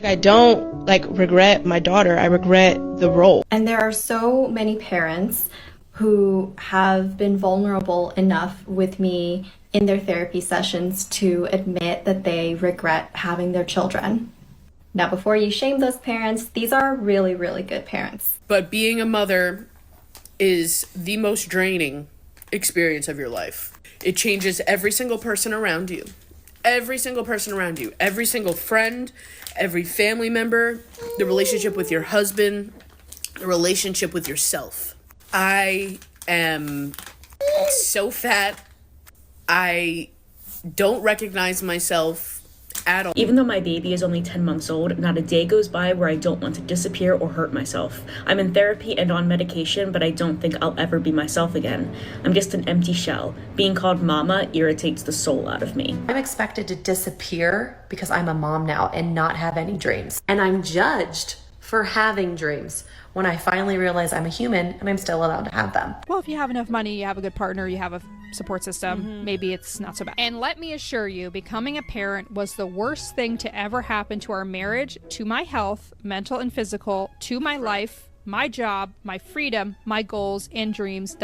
I don't regret my daughter. I regret the role. And there are so many parents who have been vulnerable enough with me in their therapy sessions to admit that they regret having their children. Now, before you shame those parents, these are really, really good parents. But being a mother is the most draining experience of your life. It changes every single person around you. Every single person around you. Every single friend, every family member, the relationship with your husband, the relationship with yourself. I am so fat. I don't recognize myself at all. Even though my baby is only 10 months old, not a day goes by where I don't want to disappear or hurt myself. I'm in therapy and on medication, but I don't think I'll ever be myself again. I'm just an empty shell. Being called mama irritates the soul out of me. I'm expected to disappear because I'm a mom now and not have any dreams. And I'm judged for having dreams when I finally realize I'm a human and I'm still allowed to have them. Well, if you have enough money, you have a good partner, you have a support system, maybe it's not so bad. And let me assure you, becoming a parent was the worst thing to ever happen to our marriage, to my health, mental and physical, to my life, my job, my freedom, my goals and dreams, ...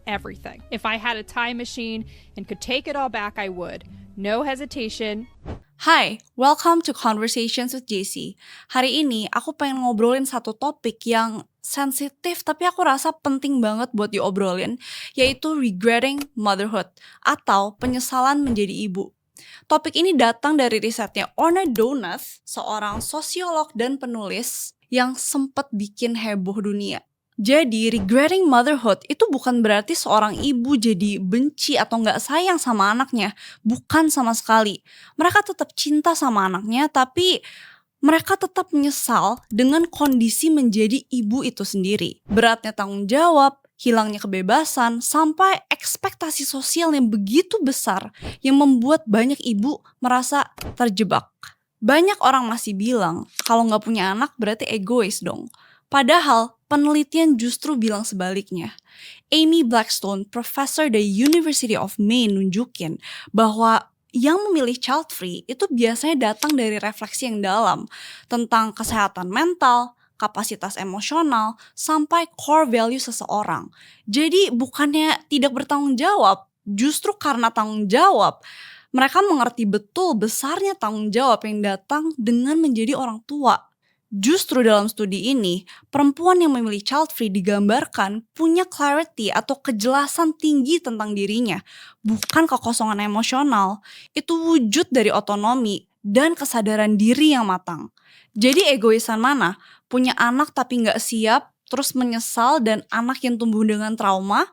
everything. If I had a time machine and could take it all back, I would. No hesitation. Hai, welcome to Conversations with JC. Hari ini aku pengen ngobrolin satu topik yang sensitif tapi aku rasa penting banget buat diobrolin, yaitu regretting motherhood atau penyesalan menjadi ibu. Topik ini datang dari risetnya Orna Donath, seorang sosiolog dan penulis yang sempat bikin heboh dunia. Jadi, regretting motherhood itu bukan berarti seorang ibu jadi benci atau nggak sayang sama anaknya. Bukan sama sekali. Mereka tetap cinta sama anaknya, tapi mereka tetap menyesal dengan kondisi menjadi ibu itu sendiri. Beratnya tanggung jawab, hilangnya kebebasan, sampai ekspektasi sosial yang begitu besar yang membuat banyak ibu merasa terjebak. Banyak orang masih bilang, kalau nggak punya anak berarti egois dong. Padahal, penelitian justru bilang sebaliknya. Amy Blackstone, profesor dari University of Maine, nunjukin bahwa yang memilih child free itu biasanya datang dari refleksi yang dalam tentang kesehatan mental, kapasitas emosional, sampai core value seseorang. Jadi bukannya tidak bertanggung jawab, justru karena tanggung jawab, mereka mengerti betul besarnya tanggung jawab yang datang dengan menjadi orang tua. Justru dalam studi ini, perempuan yang memilih child free digambarkan punya clarity atau kejelasan tinggi tentang dirinya, bukan kekosongan emosional. Itu wujud dari otonomi dan kesadaran diri yang matang. Jadi egoisan mana? Punya anak tapi gak siap, terus menyesal dan anak yang tumbuh dengan trauma?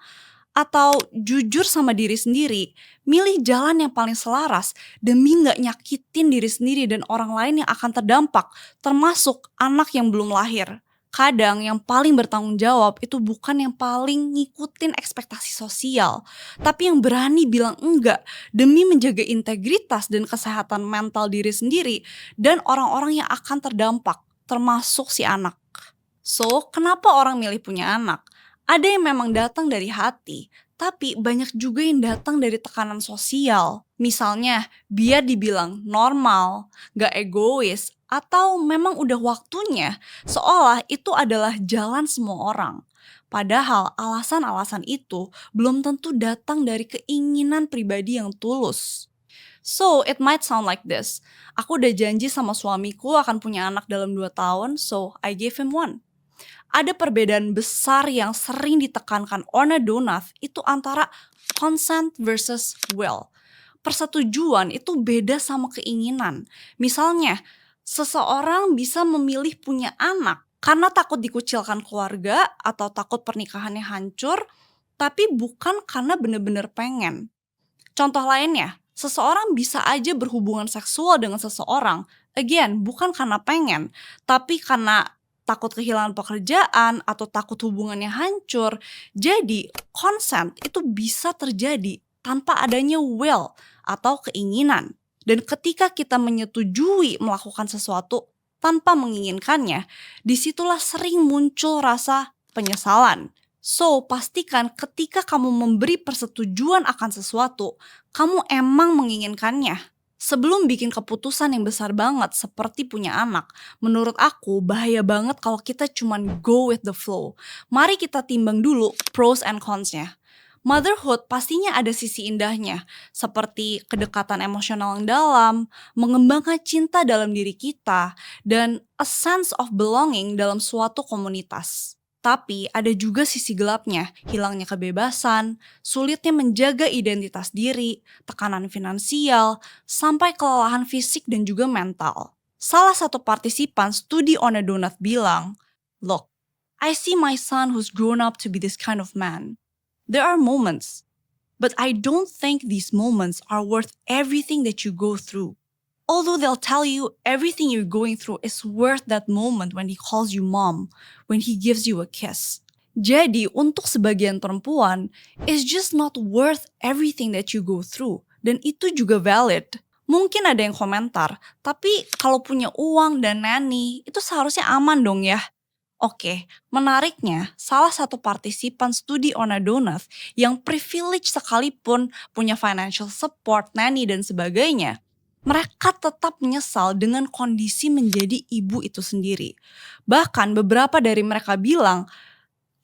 Atau jujur sama diri sendiri, milih jalan yang paling selaras demi gak nyakitin diri sendiri dan orang lain yang akan terdampak, termasuk anak yang belum lahir. Kadang yang paling bertanggung jawab itu bukan yang paling ngikutin ekspektasi sosial, tapi yang berani bilang enggak demi menjaga integritas dan kesehatan mental diri sendiri dan orang-orang yang akan terdampak, termasuk si anak. So, kenapa orang milih punya anak? Ada yang memang datang dari hati, tapi banyak juga yang datang dari tekanan sosial. Misalnya, biar dibilang normal, gak egois, atau memang udah waktunya, seolah itu adalah jalan semua orang. Padahal alasan-alasan itu belum tentu datang dari keinginan pribadi yang tulus. So, it might sound like this. Aku udah janji sama suamiku akan punya anak dalam 2 tahun, so I gave him one. Ada perbedaan besar yang sering ditekankan Orna Donath itu antara consent versus will. Persetujuan itu beda sama keinginan. Misalnya, seseorang bisa memilih punya anak karena takut dikucilkan keluarga atau takut pernikahannya hancur, tapi bukan karena benar-benar pengen. Contoh lainnya, seseorang bisa aja berhubungan seksual dengan seseorang, again, bukan karena pengen, tapi karena takut kehilangan pekerjaan atau takut hubungannya hancur. Jadi, consent itu bisa terjadi tanpa adanya will atau keinginan. Dan ketika kita menyetujui melakukan sesuatu tanpa menginginkannya, disitulah sering muncul rasa penyesalan. So, pastikan ketika kamu memberi persetujuan akan sesuatu, kamu emang menginginkannya. Sebelum bikin keputusan yang besar banget seperti punya anak, menurut aku bahaya banget kalau kita cuman go with the flow. Mari kita timbang dulu pros and cons-nya. Motherhood pastinya ada sisi indahnya, seperti kedekatan emosional yang dalam, mengembangkan cinta dalam diri kita, dan a sense of belonging dalam suatu komunitas. Tapi ada juga sisi gelapnya, hilangnya kebebasan, sulitnya menjaga identitas diri, tekanan finansial, sampai kelelahan fisik dan juga mental. Salah satu partisipan studi On a Donut bilang, "Look, I see my son who's grown up to be this kind of man. There are moments, but I don't think these moments are worth everything that you go through. Although they'll tell you everything you're going through is worth that moment when he calls you mom, when he gives you a kiss." Jadi untuk sebagian perempuan, it's just not worth everything that you go through. Dan itu juga valid. Mungkin ada yang komentar, tapi kalau punya uang dan nanny, itu seharusnya aman dong ya. Oke, menariknya, salah satu partisipan studi On a Donut yang privilege sekalipun punya financial support, nanny, dan sebagainya, mereka tetap menyesal dengan kondisi menjadi ibu itu sendiri. Bahkan beberapa dari mereka bilang,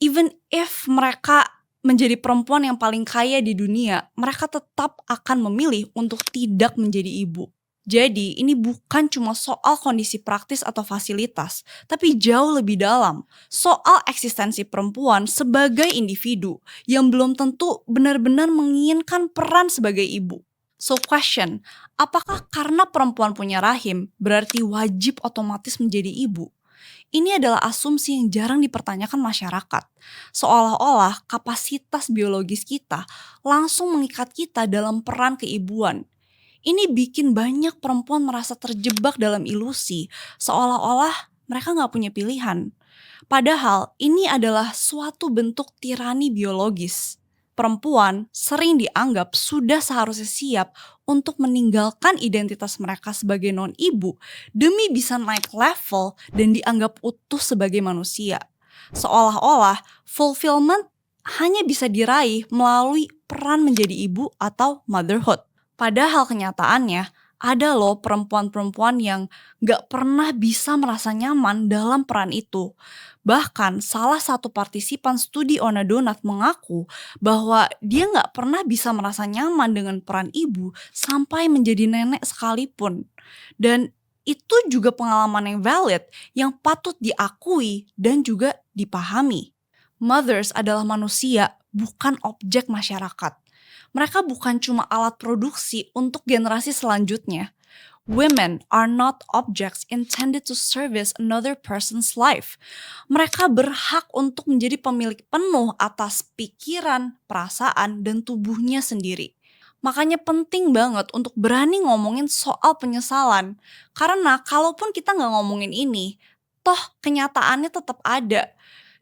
even if mereka menjadi perempuan yang paling kaya di dunia, mereka tetap akan memilih untuk tidak menjadi ibu. Jadi ini bukan cuma soal kondisi praktis atau fasilitas, tapi jauh lebih dalam. Soal eksistensi perempuan sebagai individu yang belum tentu benar-benar menginginkan peran sebagai ibu. So question, apakah karena perempuan punya rahim berarti wajib otomatis menjadi ibu? Ini adalah asumsi yang jarang dipertanyakan masyarakat. Seolah-olah kapasitas biologis kita langsung mengikat kita dalam peran keibuan. Ini bikin banyak perempuan merasa terjebak dalam ilusi, seolah-olah mereka gak punya pilihan. Padahal ini adalah suatu bentuk tirani biologis. Perempuan sering dianggap sudah seharusnya siap untuk meninggalkan identitas mereka sebagai non-ibu demi bisa naik level dan dianggap utuh sebagai manusia. Seolah-olah fulfillment hanya bisa diraih melalui peran menjadi ibu atau motherhood. Padahal kenyataannya, ada loh perempuan-perempuan yang gak pernah bisa merasa nyaman dalam peran itu. Bahkan salah satu partisipan studi On a Donut mengaku bahwa dia gak pernah bisa merasa nyaman dengan peran ibu sampai menjadi nenek sekalipun. Dan itu juga pengalaman yang valid, yang patut diakui dan juga dipahami. Mothers adalah manusia, bukan objek masyarakat. Mereka bukan cuma alat produksi untuk generasi selanjutnya. Women are not objects intended to service another person's life. Mereka berhak untuk menjadi pemilik penuh atas pikiran, perasaan, dan tubuhnya sendiri. Makanya penting banget untuk berani ngomongin soal penyesalan. Karena kalaupun kita nggak ngomongin ini, toh kenyataannya tetap ada.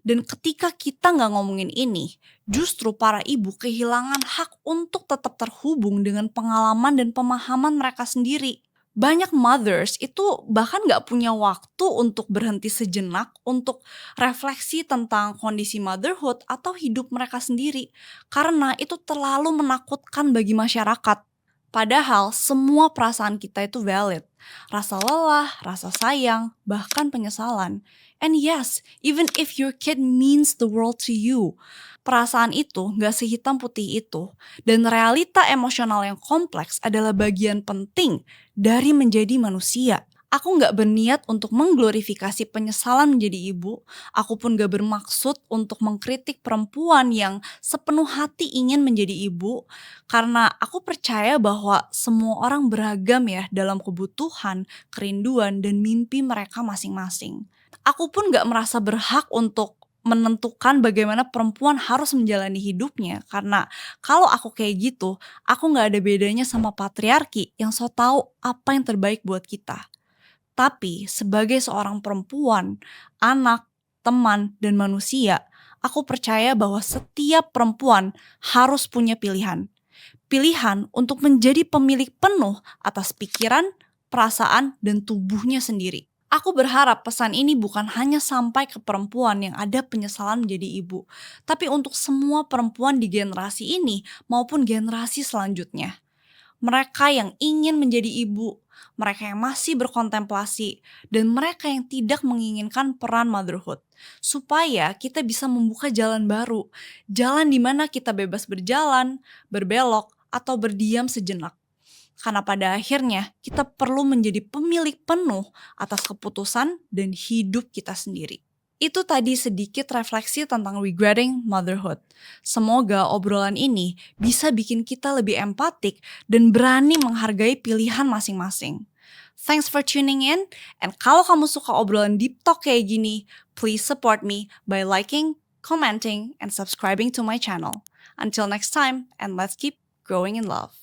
Dan ketika kita nggak ngomongin ini, justru para ibu kehilangan hak untuk tetap terhubung dengan pengalaman dan pemahaman mereka sendiri. Banyak mothers itu bahkan nggak punya waktu untuk berhenti sejenak untuk refleksi tentang kondisi motherhood atau hidup mereka sendiri. Karena itu terlalu menakutkan bagi masyarakat. Padahal semua perasaan kita itu valid. Rasa lelah, rasa sayang, bahkan penyesalan. And yes, even if your kid means the world to you, perasaan itu gak sehitam putih itu. Dan realita emosional yang kompleks adalah bagian penting dari menjadi manusia. Aku gak berniat untuk mengglorifikasi penyesalan menjadi ibu. Aku pun gak bermaksud untuk mengkritik perempuan yang sepenuh hati ingin menjadi ibu. Karena aku percaya bahwa semua orang beragam ya dalam kebutuhan, kerinduan, dan mimpi mereka masing-masing. Aku pun gak merasa berhak untuk menentukan bagaimana perempuan harus menjalani hidupnya. Karena kalau aku kayak gitu, aku gak ada bedanya sama patriarki yang so tahu apa yang terbaik buat kita. Tapi sebagai seorang perempuan, anak, teman, dan manusia, aku percaya bahwa setiap perempuan harus punya pilihan. Pilihan untuk menjadi pemilik penuh atas pikiran, perasaan, dan tubuhnya sendiri. Aku berharap pesan ini bukan hanya sampai ke perempuan yang ada penyesalan menjadi ibu, tapi untuk semua perempuan di generasi ini maupun generasi selanjutnya. mereka yang ingin menjadi ibu, mereka yang masih berkontemplasi, dan mereka yang tidak menginginkan peran motherhood. Supaya kita bisa membuka jalan baru, jalan di mana kita bebas berjalan, berbelok, atau berdiam sejenak. Karena pada akhirnya kita perlu menjadi pemilik penuh atas keputusan dan hidup kita sendiri. Itu tadi sedikit refleksi tentang regretting motherhood. Semoga obrolan ini bisa bikin kita lebih empatik dan berani menghargai pilihan masing-masing. Thanks for tuning in, and kalau kamu suka obrolan deep talk kayak gini, please support me by liking, commenting, and subscribing to my channel. Until next time, and let's keep growing in love.